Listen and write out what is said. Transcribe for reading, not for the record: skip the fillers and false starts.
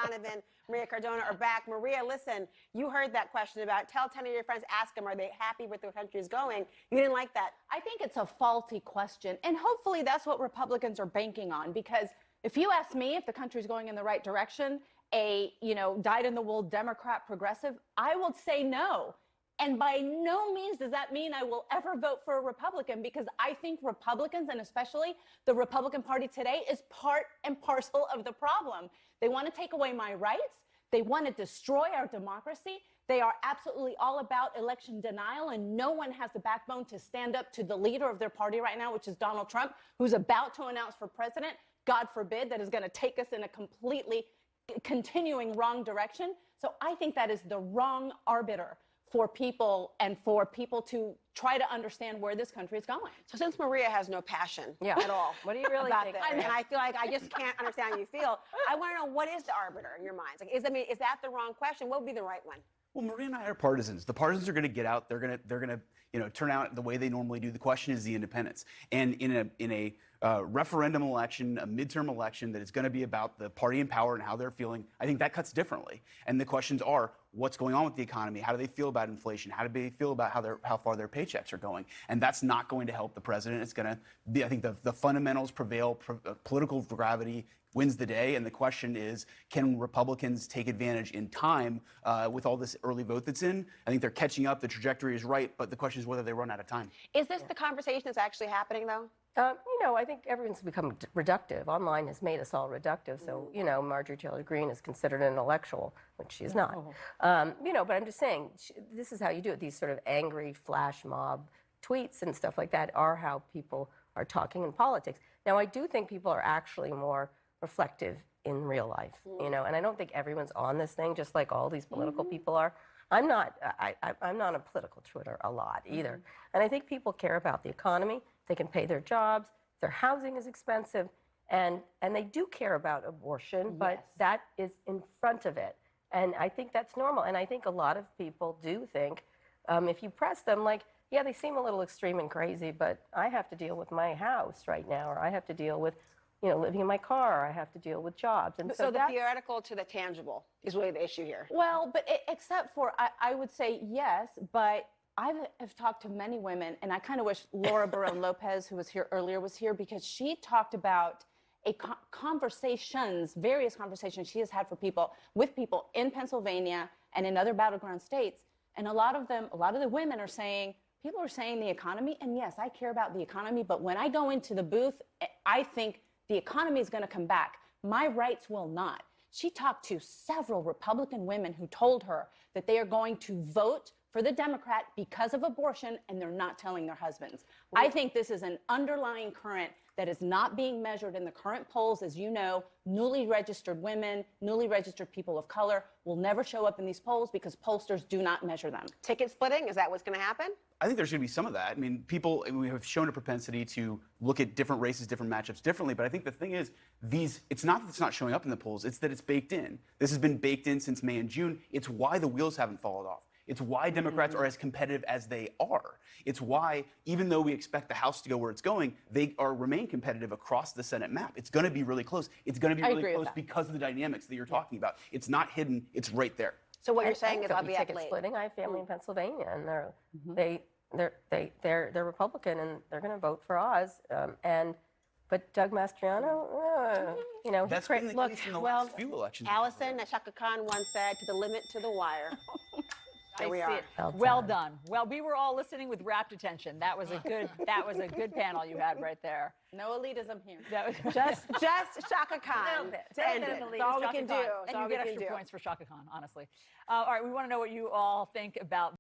Donovan, Maria Cardona are back. Maria, listen, you heard that question about tell 10 of your friends, ask them, are they happy with where the country is going? You didn't like that. I think it's a faulty question, and hopefully that's what Republicans are banking on, because if you ask me if the country's going in the right direction, a dyed-in-the-wool Democrat progressive, I will say no. And by no means does that mean I will ever vote for a Republican, because I think Republicans, and especially the Republican Party today, is part and parcel of the problem. They want to take away my rights. They want to destroy our democracy. They are absolutely all about election denial, and no one has the backbone to stand up to the leader of their party right now, which is Donald Trump, who's about to announce for president, God forbid, that is going to take us in a completely continuing wrong direction. So I think that is the wrong arbiter for people, and for people to try to understand where this country is going. So since Maria has no passion at all, What do you really about think? this, and I feel like I just can't understand how you feel, I want to know, what is the arbiter in your minds? Like, is that the wrong question? What would be the right one? Well, Maria and I are partisans. The partisans are going to get out. They're going to turn out the way they normally do. The question is the independents. And in a referendum election, a midterm election that is going to be about the party in power and how they're feeling, I think that cuts differently. And the questions are, what's going on with the economy? How do they feel about inflation? How do they feel about how far their paychecks are going? And that's not going to help the president. It's going to be, I think, the fundamentals prevail. Political gravity wins the day. And the question is, can Republicans take advantage in time with all this early vote that's in? I think they're catching up. The trajectory is right. But the question is whether they run out of time. Is this the conversation that's actually happening, though? I think everyone's become reductive. Online has made us all reductive. So, Marjorie Taylor Greene is considered an intellectual, which she is not. But I'm just saying, this is how you do it. These sort of angry flash mob tweets and stuff like that are how people are talking in politics. Now, I do think people are actually more reflective in real life, and I don't think everyone's on this thing, just like all these political people are. I'm not on political Twitter a lot either. And I think people care about the economy. They can pay their jobs. Their housing is expensive. And they do care about abortion, but that is in front of it. And I think that's normal. And I think a lot of people do think, if you press them, like, yeah, they seem a little extreme and crazy, but I have to deal with my house right now, or I have to deal with living in my car, I have to deal with jobs. And so the theoretical to the tangible is really the issue here. Well, but except for, I would say yes, but I have talked to many women, and I kind of wish Laura Barone Lopez, who was here earlier, was here, because she talked about various conversations she has had with people in Pennsylvania and in other battleground states. And a lot of the women are saying, people are saying the economy, and yes, I care about the economy, but when I go into the booth, I think the economy is going to come back. My rights will not. She talked to several Republican women who told her that they are going to vote for the Democrat because of abortion, and they're not telling their husbands. I think this is an underlying current that is not being measured in the current polls. As you know, newly registered women, newly registered people of color will never show up in these polls because pollsters do not measure them. Ticket splitting, is that what's going to happen? I think there's going to be some of that. I mean, we have shown a propensity to look at different races, different matchups differently. But I think the thing is, it's not that it's not showing up in the polls, it's that it's baked in. This has been baked in since May and June. It's why the wheels haven't fallen off. It's why Democrats are as competitive as they are. It's why, even though we expect the House to go where it's going, they remain competitive across the Senate map. It's going to be really close. It's going to be really close because of the dynamics that you're talking about. It's not hidden. It's right there. So what you're saying is I'll be ticket splitting. I have family in Pennsylvania, and they're Republican, and they're going to vote for Oz. But Doug Mastriano, that's been the case in the last few elections. Allison Shaka Khan once said, "To the limit, to the wire." There we are. Well done. Well, we were all listening with rapt attention. That was a good panel you had right there. No elitism here. Just Shaka Khan. That's all we can do. And you get extra points for Shaka Khan, honestly. All right, we want to know what you all think about